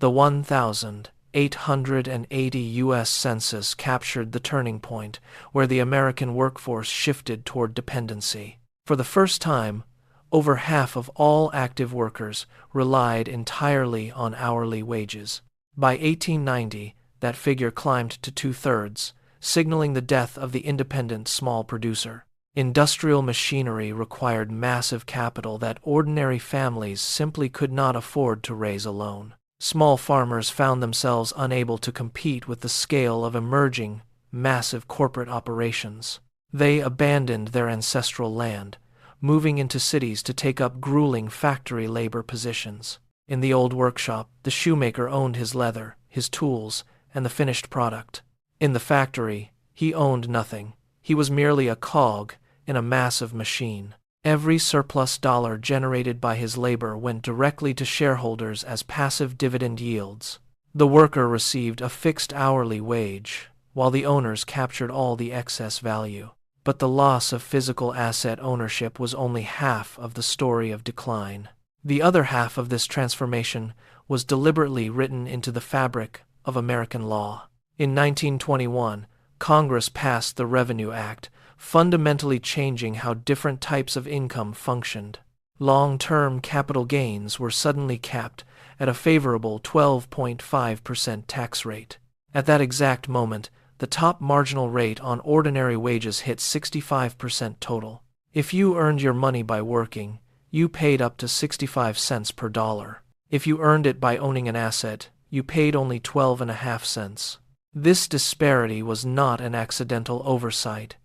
The 1880 U.S. Census captured the turning point where the American workforce shifted toward dependency. For the first time, over half of all active workers relied entirely on hourly wages. By 1890, that figure climbed to two-thirds, signaling the death of the independent small producer. Industrial machinery required massive capital that ordinary families simply could not afford to raise alone. Small farmers found themselves unable to compete with the scale of emerging, massive corporate operations. They abandoned their ancestral land, moving into cities to take up grueling factory labor positions. In the old workshop, the shoemaker owned his leather, his tools, and the finished product. In the factory, he owned nothing. He was merely a cog in a massive machine. Every surplus dollar generated by his labor went directly to shareholders as passive dividend yields. The worker received a fixed hourly wage, while the owners captured all the excess value. But the loss of physical asset ownership was only half of the story of decline. The other half of this transformation was deliberately written into the fabric of American law. In 1921, Congress passed the Revenue Act, fundamentally changing how different types of income functioned. Long-term capital gains were suddenly capped at a favorable 12.5% tax rate. At that exact moment, the top marginal rate on ordinary wages hit 65% total. If you earned your money by working, you paid up to 65 cents per dollar. If you earned it by owning an asset, you paid only 12.5 cents. This disparity was not an accidental oversight.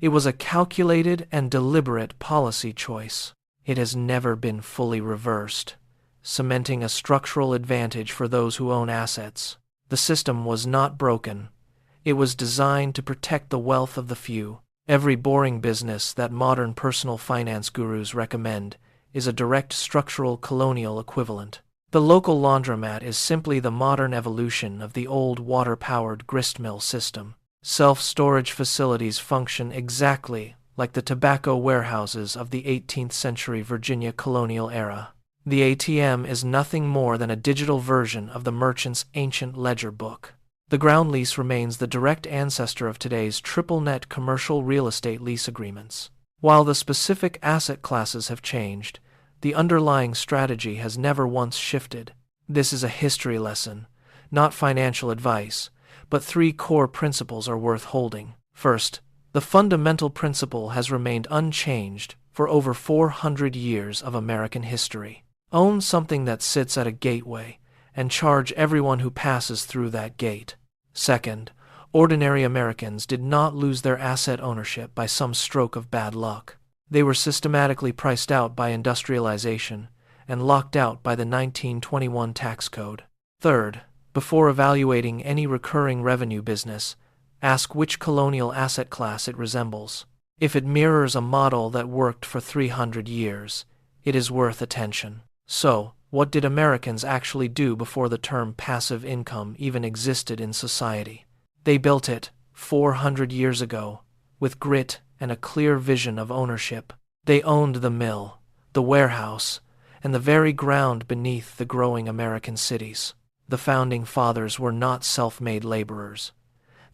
It was a calculated and deliberate policy choice. It has never been fully reversed, cementing a structural advantage for those who own assets. The system was not broken. It was designed to protect the wealth of the few. Every boring business that modern personal finance gurus recommend is a direct structural colonial equivalent. The local laundromat is simply the modern evolution of the old water-powered gristmill system. Self-storage facilities function exactly like the tobacco warehouses of the 18th century Virginia colonial era. The ATM is nothing more than a digital version of the merchant's ancient ledger book. The ground lease remains the direct ancestor of today's triple-net commercial real estate lease agreements. While the specific asset classes have changed, the underlying strategy has never once shifted. This is a history lesson, not financial advice, but three core principles are worth holding. First, the fundamental principle has remained unchanged for over 400 years of American history. Own something that sits at a gateway and charge everyone who passes through that gate. Second, ordinary Americans did not lose their asset ownership by some stroke of bad luck. They were systematically priced out by industrialization and locked out by the 1921 tax code. Third, before evaluating any recurring revenue business, ask which colonial asset class it resembles. If it mirrors a model that worked for 300 years, it is worth attention. So, what did Americans actually do before the term passive income even existed in society? They built it, 400 years ago, with grit and a clear vision of ownership. They owned the mill, the warehouse, and the very ground beneath the growing American cities. The Founding Fathers were not self-made laborers.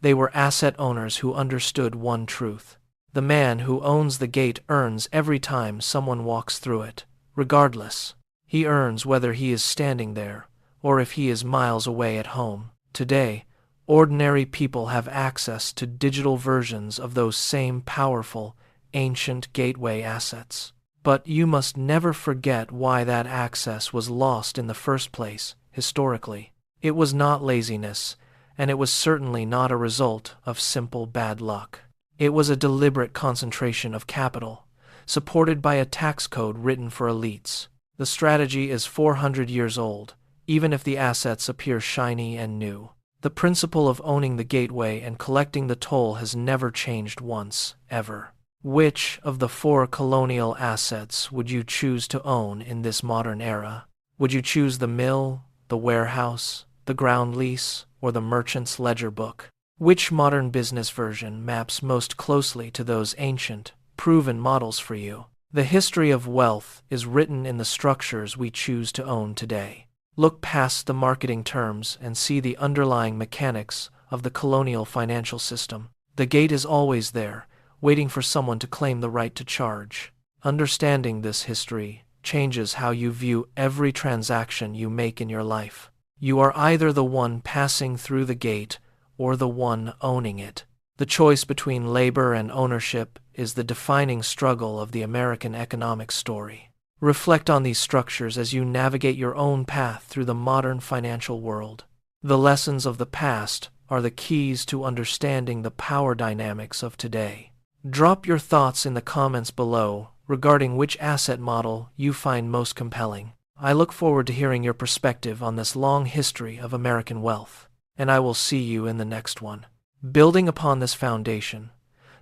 They were asset owners who understood one truth. The man who owns the gate earns every time someone walks through it, regardless. He earns whether he is standing there or if he is miles away at home. Today, ordinary people have access to digital versions of those same powerful, ancient gateway assets. But you must never forget why that access was lost in the first place. Historically, it was not laziness, and it was certainly not a result of simple bad luck. It was a deliberate concentration of capital, supported by a tax code written for elites. The strategy is 400 years old, even if the assets appear shiny and new. The principle of owning the gateway and collecting the toll has never changed once, ever. Which of the four colonial assets would you choose to own in this modern era? Would you choose the mill, the warehouse, the ground lease, or the merchant's ledger book? Which modern business version maps most closely to those ancient, proven models for you? The history of wealth is written in the structures we choose to own today. Look past the marketing terms and see the underlying mechanics of the colonial financial system. The gate is always there, waiting for someone to claim the right to charge. Understanding this history changes how you view every transaction you make in your life. You are either the one passing through the gate or the one owning it. The choice between labor and ownership is the defining struggle of the American economic story. Reflect on these structures as you navigate your own path through the modern financial world. The lessons of the past are the keys to understanding the power dynamics of today. Drop your thoughts in the comments below regarding which asset model you find most compelling. I look forward to hearing your perspective on this long history of American wealth, and I will see you in the next one. Building upon this foundation,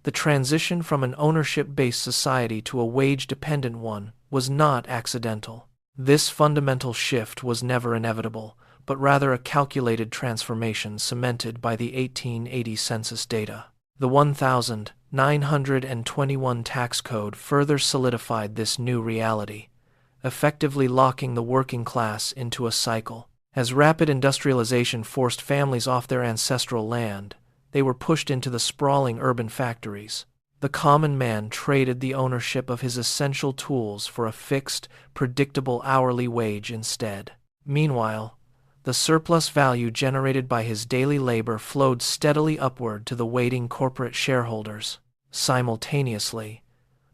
the transition from an ownership-based society to a wage-dependent one was not accidental. This fundamental shift was never inevitable, but rather a calculated transformation cemented by the 1880 census data. The 1921 tax code further solidified this new reality, effectively locking the working class into a cycle. As rapid industrialization forced families off their ancestral land, they were pushed into the sprawling urban factories. The common man traded the ownership of his essential tools for a fixed, predictable hourly wage instead. Meanwhile, the surplus value generated by his daily labor flowed steadily upward to the waiting corporate shareholders. Simultaneously,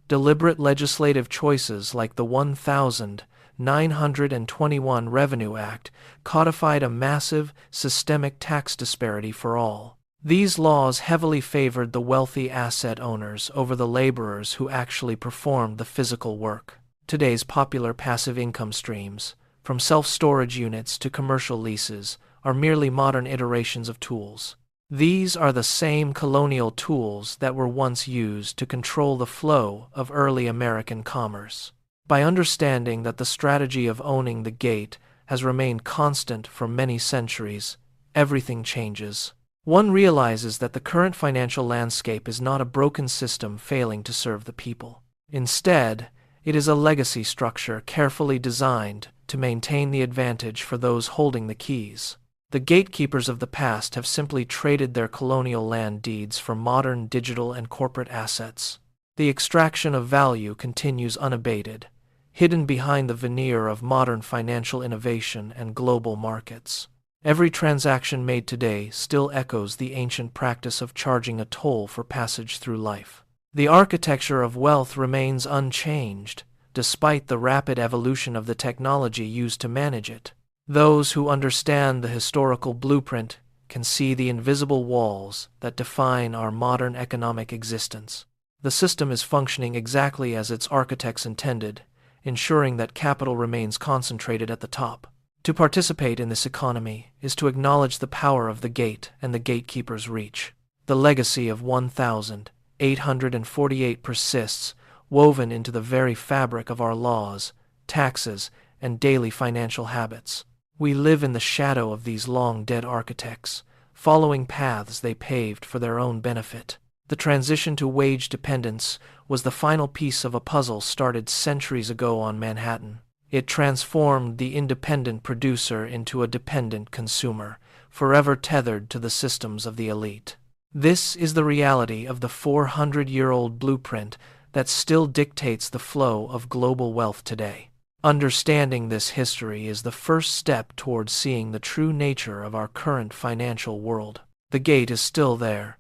deliberate legislative choices like the 1921 Revenue Act codified a massive, systemic tax disparity for all. These laws heavily favored the wealthy asset owners over the laborers who actually performed the physical work. Today's popular passive income streams, from self-storage units to commercial leases, are merely modern iterations of tools. These are the same colonial tools that were once used to control the flow of early American commerce. By understanding that the strategy of owning the gate has remained constant for many centuries, everything changes. One realizes that the current financial landscape is not a broken system failing to serve the people. Instead, it is a legacy structure carefully designed to maintain the advantage for those holding the keys. The gatekeepers of the past have simply traded their colonial land deeds for modern digital and corporate assets. The extraction of value continues unabated, hidden behind the veneer of modern financial innovation and global markets. Every transaction made today still echoes the ancient practice of charging a toll for passage through life. The architecture of wealth remains unchanged, despite the rapid evolution of the technology used to manage it. Those who understand the historical blueprint can see the invisible walls that define our modern economic existence. The system is functioning exactly as its architects intended, ensuring that capital remains concentrated at the top. To participate in this economy is to acknowledge the power of the gate and the gatekeeper's reach. The legacy of 1848 persists, woven into the very fabric of our laws, taxes, and daily financial habits. We live in the shadow of these long-dead architects, following paths they paved for their own benefit. The transition to wage dependence was the final piece of a puzzle started centuries ago on Manhattan. It transformed the independent producer into a dependent consumer, forever tethered to the systems of the elite. This is the reality of the 400-year-old blueprint that still dictates the flow of global wealth today. Understanding this history is the first step towards seeing the true nature of our current financial world. The gate is still there,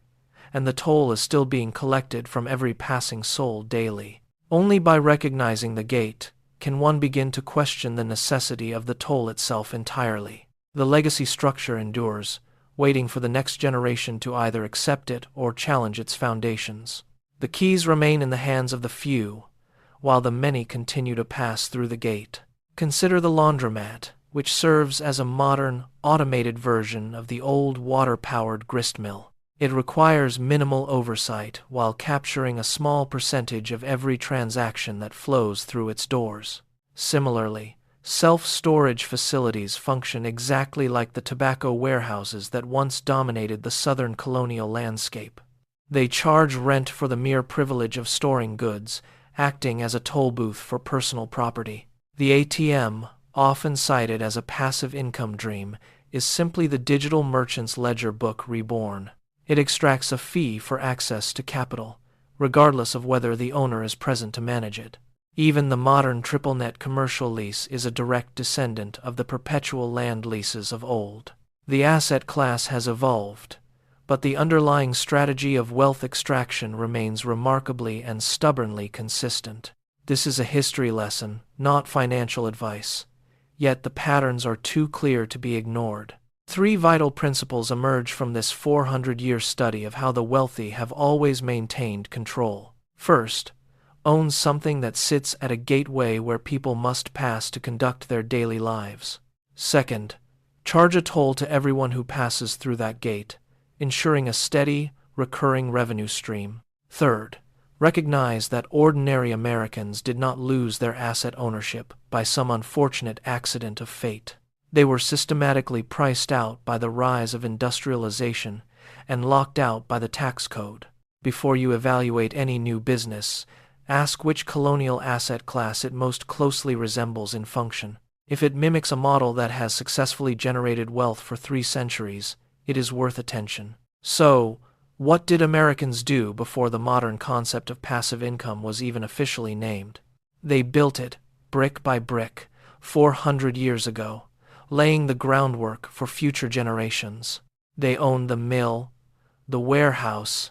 and the toll is still being collected from every passing soul daily. Only by recognizing the gate can one begin to question the necessity of the toll itself entirely. The legacy structure endures, waiting for the next generation to either accept it or challenge its foundations. The keys remain in the hands of the few, while the many continue to pass through the gate. Consider the laundromat, which serves as a modern, automated version of the old water-powered gristmill. It requires minimal oversight while capturing a small percentage of every transaction that flows through its doors. Similarly, self-storage facilities function exactly like the tobacco warehouses that once dominated the southern colonial landscape. They charge rent for the mere privilege of storing goods, acting as a toll booth for personal property. The ATM, often cited as a passive income dream, is simply the digital merchant's ledger book reborn. It extracts a fee for access to capital, regardless of whether the owner is present to manage it. Even the modern triple-net commercial lease is a direct descendant of the perpetual land leases of old. The asset class has evolved, but the underlying strategy of wealth extraction remains remarkably and stubbornly consistent. This is a history lesson, not financial advice, yet the patterns are too clear to be ignored. 3 vital principles emerge from this 400-year study of how the wealthy have always maintained control. First, own something that sits at a gateway where people must pass to conduct their daily lives. Second, charge a toll to everyone who passes through that gate, ensuring a steady, recurring revenue stream. Third, recognize that ordinary Americans did not lose their asset ownership by some unfortunate accident of fate. They were systematically priced out by the rise of industrialization and locked out by the tax code. Before you evaluate any new business, ask which colonial asset class it most closely resembles in function. If it mimics a model that has successfully generated wealth for 3 centuries, it is worth attention. So, what did Americans do before the modern concept of passive income was even officially named? They built it, brick by brick, 400 years ago, laying the groundwork for future generations. They owned the mill, the warehouse,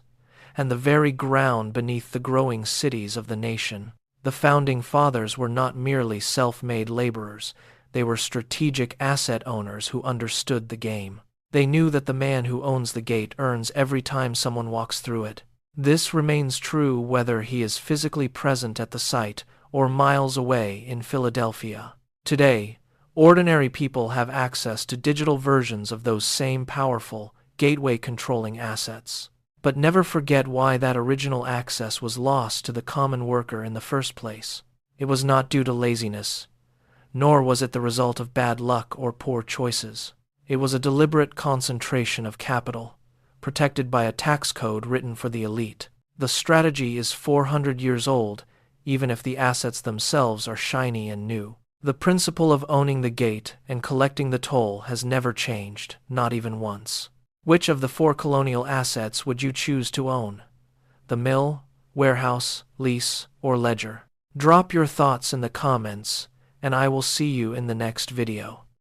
and the very ground beneath the growing cities of the nation. The Founding Fathers were not merely self-made laborers, they were strategic asset owners who understood the game. They knew that the man who owns the gate earns every time someone walks through it. This remains true whether he is physically present at the site or miles away in Philadelphia. Today, ordinary people have access to digital versions of those same powerful, gateway-controlling assets. But never forget why that original access was lost to the common worker in the first place. It was not due to laziness, nor was it the result of bad luck or poor choices. It was a deliberate concentration of capital, protected by a tax code written for the elite. The strategy is 400 years old, even if the assets themselves are shiny and new. The principle of owning the gate and collecting the toll has never changed, not even once. Which of the 4 colonial assets would you choose to own? The mill, warehouse, lease, or ledger? Drop your thoughts in the comments, and I will see you in the next video.